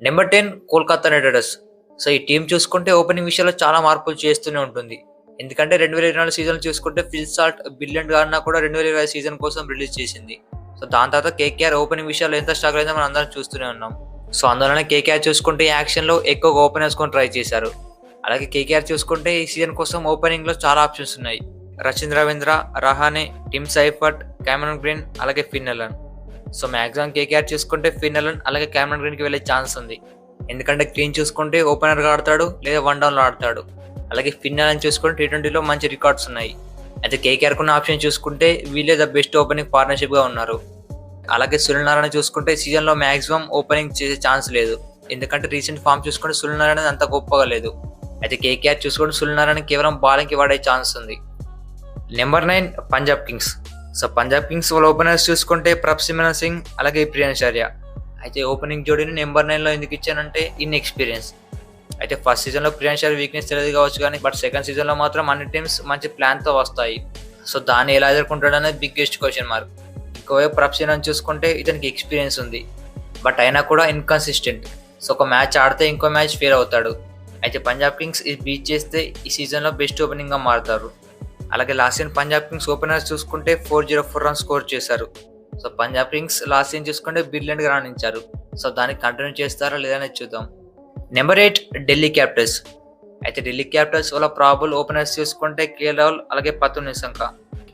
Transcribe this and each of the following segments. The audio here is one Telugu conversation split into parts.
Number 10 Kolkata night riders. So ఈ టీం చూసుకుంటే ఓపెనింగ్ విషయంలో చాలా మార్పులు చేస్తూనే ఉంటుంది. ఎందుకంటే 2024 సీజన్ చూసుకుంటే ఫిల్ సాల్ట్ బిలియన్ గాడినా కూడా 2025 సీజన్ కోసం రిలీజ్ చేసింది. సో దాని తర్వాత కేకేఆర్ ఓపెనింగ్ విషయాల్లో ఎంత స్ట్రగుల్ అయిందో మనం అందరం చూస్తూనే ఉన్నాం. సో అందులోనే కేకేఆర్ చూసుకుంటే ఈ యాక్షన్లో ఎక్కువగా ఓపెన్ వేసుకొని ట్రై చేశారు. అలాగే కేకేఆర్ చూసుకుంటే ఈ సీజన్ కోసం ఓపెనింగ్లో చాలా ఆప్షన్స్ ఉన్నాయి. రచింద్ర Ravindra, Rahane, Tim Seifert, Cameron Green, అలాగే Finn Allen. So maximum KKR చూసుకుంటే ఫిన్ ఎలన్ అలాగే క్యామరన్ గ్రీన్కి వెళ్ళే ఛాన్స్ ఉంది. ఎందుకంటే గ్రీన్ చూసుకుంటే ఓపెనర్గా ఆడతాడు లేదా వన్ డౌన్లో ఆడతాడు. అలాగే ఫిన్ ఎలన్ చూసుకుంటే T20లో మంచి రికార్డ్స్ ఉన్నాయి. అయితే కేకేఆర్ కున్న ఆప్షన్ చూసుకుంటే వీళ్ళే ద బెస్ట్ ఓపెనింగ్ పార్ట్నర్షిప్గా ఉన్నారు. అలాగే సునీల్ నారాయణ చూసుకుంటే సీజన్లో మ్యాక్సిమం ఓపెనింగ్ చేసే ఛాన్స్ లేదు. ఎందుకంటే రీసెంట్ ఫామ్ చూసుకుంటే సునీల్ నారాయణ అంత గొప్పగా లేదు. అయితే కేకేఆర్ చూసుకుంటే సునీల్ నారాయణ కేవలం బౌలింగ్కి వాడే ఛాన్స్ ఉంది. Number 9 Punjab Kings. So Punjab Kings వాళ్ళ ఓపెనర్స్ చూసుకుంటే ప్రభ్సిమరన్ సింగ్ అలాగే ప్రియాన్షార్య. అయితే ఓపెనింగ్ జోడీని నెంబర్ 9లో ఎందుకు ఇచ్చానంటే ఎక్స్పీరియన్స్. అయితే ఫస్ట్ సీజన్లో ప్రియాన్షార్య వీక్నెస్ తెలియదు కావచ్చు కానీ బట్ సెకండ్ సీజన్లో మాత్రం అన్ని టీమ్స్ మంచి ప్లాన్తో వస్తాయి. సో దాన్ని ఎలా ఎదుర్కొంటాడు అనేది బిగ్గెస్ట్ క్వశ్చన్ మార్క్. ఇంకోవైపు ప్రభ్సిమరన్ చూసుకుంటే ఇతనికి ఎక్స్పీరియన్స్ ఉంది బట్ అయినా కూడా ఇన్కన్సిస్టెంట్. సో ఒక మ్యాచ్ ఆడితే ఇంకో మ్యాచ్ ఫెయిల్ అవుతాడు. అయితే పంజాబ్ కింగ్స్ ఇది బీట్ చేస్తే ఈ సీజన్లో బెస్ట్ ఓపెనింగ్గా మారుతారు. అలాగే last season Punjab Kings openers చూసుకుంటే 404 రన్స్ స్కోర్ చేశారు. So Punjab Kings last season చూసుకుంటే బ్రిలియంట్గా రాణించారు. సో దాన్ని కంటిన్యూ చేస్తారా లేదని చూద్దాం. Number 8 Delhi Capitals. అయితే ఢిల్లీ క్యాపిటల్స్ వాళ్ళ ప్రాబుల్ ఓపెనర్స్ చూసుకుంటే కేఎల్ రాహుల్ అలాగే పతుల్ నిశంక.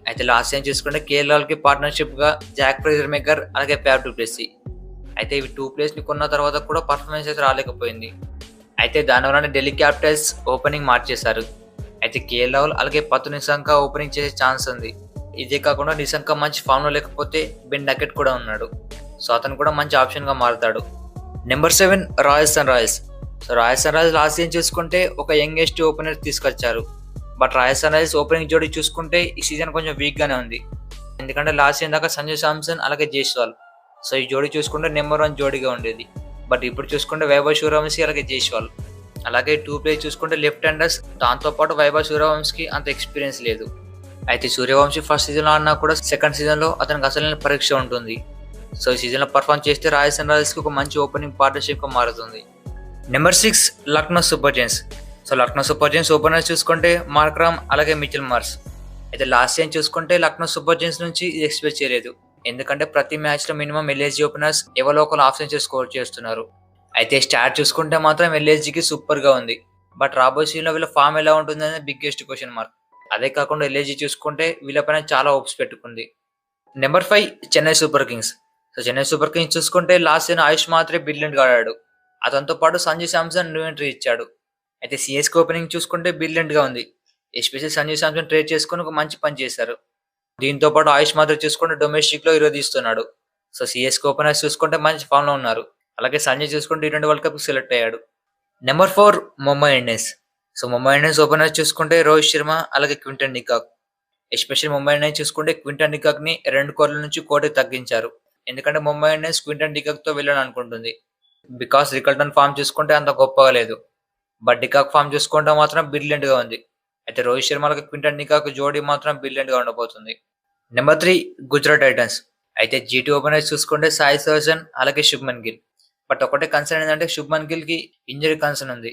అయితే లాస్ట్ సీజన్ చూసుకుంటే కేఎల్ రాహుల్కి పార్ట్నర్షిప్గా జాక్ ఫ్రేజర్ మేకర్ అలాగే ఫ్యాబ్ డు ప్లెసీ. అయితే ఇవి 2 ప్లేస్ని కొన్న తర్వాత కూడా పర్ఫార్మెన్స్ అయితే రాలేకపోయింది. అయితే దానివల్ల ఢిల్లీ క్యాపిటల్స్ ఓపెనింగ్ మార్చేశారు. అయితే కేఎల్ రాహుల్ అలాగే పతుల్ నిశంక ఓపెనింగ్ చేసే ఛాన్స్ ఉంది. ఇదే కాకుండా నిశంక మంచి ఫామ్లో లేకపోతే బెన్ డకెట్ కూడా ఉన్నాడు. సో అతను కూడా మంచి ఆప్షన్గా మారుతాడు. Number 7 Rajasthan Royals. So Rajasthan Royals last season చూసుకుంటే ఒక యంగెస్ట్ ఓపెనర్ తీసుకొచ్చారు. బట్ రాజస్థాన్ రాయల్స్ ఓపెనింగ్ జోడీ చూసుకుంటే ఈ సీజన్ కొంచెం వీక్గానే ఉంది. ఎందుకంటే లాస్ట్ సీజన్ దాకా సంజు శాంసన్ అలాగే జైస్వాల్. సో ఈ జోడీ చూసుకుంటే నెంబర్ 1 జోడీగా ఉండేది. బట్ ఇప్పుడు చూసుకుంటే వైభవ్ సూర్యవంశీ అలాగే జైస్వాల్. అలాగే 2 ప్లేయర్ చూసుకుంటే లెఫ్ట్ హ్యాండర్స్. దాంతోపాటు వైభవ్ సూర్యవంశీకి అంత ఎక్స్పీరియన్స్ లేదు. అయితే సూర్యవంశీ ఫస్ట్ సీజన్లో ఆడినా కూడా సెకండ్ సీజన్లో అతనికి అసలైన పరీక్ష ఉంటుంది. సో ఈ సీజన్లో పర్ఫామ్ చేస్తే రాజస్థాన్ రాయల్స్కి ఒక మంచి ఓపెనింగ్ పార్ట్నర్షిప్గా మారుతుంది. Number 6 Lucknow super Giants. So Lucknow super Giants openers చూసుకుంటే మార్క్రామ్ అలాగే మిచెల్ మార్ష్. అయితే లాస్ట్ సీజన్ చూసుకుంటే లక్నో సూపర్ జైంట్స్ నుంచి ఇది ఎక్స్పెక్ట్ చేయలేదు. ఎందుకంటే ప్రతి మ్యాచ్లో మినిమం LSG ఓపెనర్స్ ఎవరో ఒకరు హాఫ్ సెంచరీ స్కోర్ చేస్తున్నారు. అయితే స్టాట్ చూసుకుంటే మాత్రం LSGకి సూపర్గా ఉంది. బట్ రాబోయే సీజన్లో వీళ్ళ ఫామ్ ఎలా ఉంటుంది అనేది బిగ్గెస్ట్ క్వశ్చన్ మార్క్. అదే కాకుండా LSG చూసుకుంటే వీళ్ళపైన చాలా హోప్స్ పెట్టుకుంది. Number 5 Chennai super Kings. So Chennai super Kings చూసుకుంటే లాస్ట్ సీజన్ ఆయుష్ మాత్రే బ్రిలియంట్గా ఆడాడు. అతనితో పాటు సంజు శాంసన్ న్యూ ఎంట్రీ ఇచ్చాడు. అయితే సిఎస్కే ఓపెనింగ్ చూసుకుంటే బ్రిలియంట్గా ఉంది. ఎస్పెషల్లీ సంజు శాంసన్ ట్రేడ్ చేసుకుని ఒక మంచి పని చేశారు. దీంతో పాటు ఆయుష్ మాత్రం చూసుకుంటే డొమెస్టిక్లో తీస్తున్నాడు. సో సిఎస్కే ఓపెనర్స్ చూసుకుంటే మంచి ఫామ్లో ఉన్నారు. అలాగే సంజయ్ చూసుకుంటే T20 వరల్డ్ కప్ సెలెక్ట్ అయ్యాడు. Number 4 Mumbai Indians. So Mumbai Indians openers చూసుకుంటే రోహిత్ శర్మ అలాగే Quinton de Kock. Especially Mumbai Indians చూసుకుంటే క్వింటన్ డికాక్ని 2 కోట్ల నుంచి కోటికి తగ్గించారు. ఎందుకంటే ముంబై ఇండియన్స్ క్వింటన్ డికాక్తో వెళ్ళాలని అనుకుంటుంది. బికాస్ రికల్టన్ ఫామ్ చూసుకుంటే అంత గొప్పగా లేదు. బట్ డికాక్ ఫామ్ చూసుకుంటే మాత్రం బ్రిలియంట్గా ఉంది. అయితే రోహిత్ శర్మ అలాగే క్వింటన్ డికాక్ జోడీ మాత్రం బ్రిలియంట్గా ఉండబోతుంది. Number 3 Gujarat Titans. అయితే GT ఓపెనర్స్ చూసుకుంటే సాయి సర్జన్ అలాగే శుభ్మన్ గిల్. బట్ ఒకటే కన్సర్న్ ఏంటంటే శుభ్మన్ గిల్కి ఇంజరీ కన్సర్న్ ఉంది.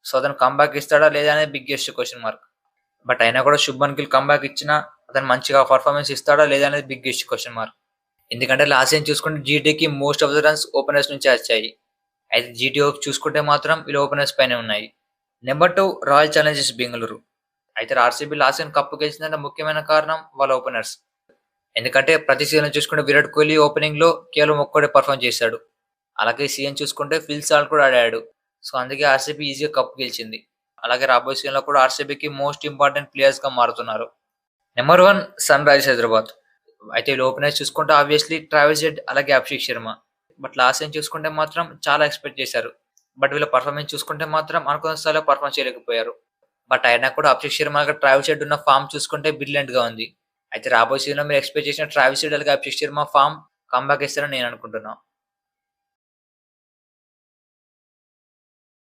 సో అతను కంబ్యాక్ ఇస్తాడా లేదా అనేది బిగ్గెస్ట్ క్వశ్చన్ మార్క్. బట్ అయినా కూడా శుభ్మన్ గిల్ కంబ్యాక్ ఇచ్చినా అతను మంచిగా పర్ఫార్మెన్స్ ఇస్తాడా లేదా అనేది బిగ్గెస్ట్ క్వశ్చన్ మార్క్. ఎందుకంటే లాస్ట్ సీజన్ చూసుకుంటే GTకి most of the runs openers నుంచి వచ్చాయి. అయితే GT చూసుకుంటే మాత్రం వీళ్ళు ఓపెనర్స్ పైనే ఉన్నాయి. Number 2 royal Challengers Bengaluru. అయితే RCB లాస్ట్ సీజన్ కప్పు గెలిచిందంటే ముఖ్యమైన కారణం వాళ్ళ ఓపెనర్స్. ఎందుకంటే ప్రతి సీజన్ చూసుకుంటే విరాట్ కోహ్లీ ఓపెనింగ్లో కేవలం ఒక్కడే పర్ఫామ్ చేశాడు. అలాగే సీజన్ చూసుకుంటే ఫిల్ సాల్ట్ కూడా ఆడాడు. సో అందుకే RCB ఈజీగా కప్పు గెలిచింది. అలాగే రాబోయే సీజన్లో కూడా RCBకి మోస్ట్ ఇంపార్టెంట్ ప్లేయర్స్గా మారుతున్నారు. Number 1 Sunrisers Hyderabad. అయితే వీళ్ళు ఓపెనర్స్ చూసుకుంటే ఆబ్వియస్లీ ట్రావిస్ హెడ్ అలాగే Abhishek Sharma. But last season చూసుకుంటే మాత్రం చాలా ఎక్స్పెక్ట్ చేశారు. బట్ వీళ్ళ పర్ఫార్మెన్స్ చూసుకుంటే మాత్రం అనుకున్న స్థాయిలో పర్ఫార్మ్ చేయలేకపోయారు. బట్ అయినా కూడా అభిషేక్ శర్మ అలాగే ట్రావిస్ హెడ్ ఉన్న ఫామ్ చూసుకుంటే బ్రిలియంట్గా ఉంది. అయితే రాబోయే సీజన్లో మీరు ఎక్స్పెక్ట్ చేసిన ట్రావిస్ హెడ్ అలాగే అభిషేక్ శర్మ ఫామ్ కంబ్యాక్ ఇస్తారని నేను అనుకుంటున్నాను.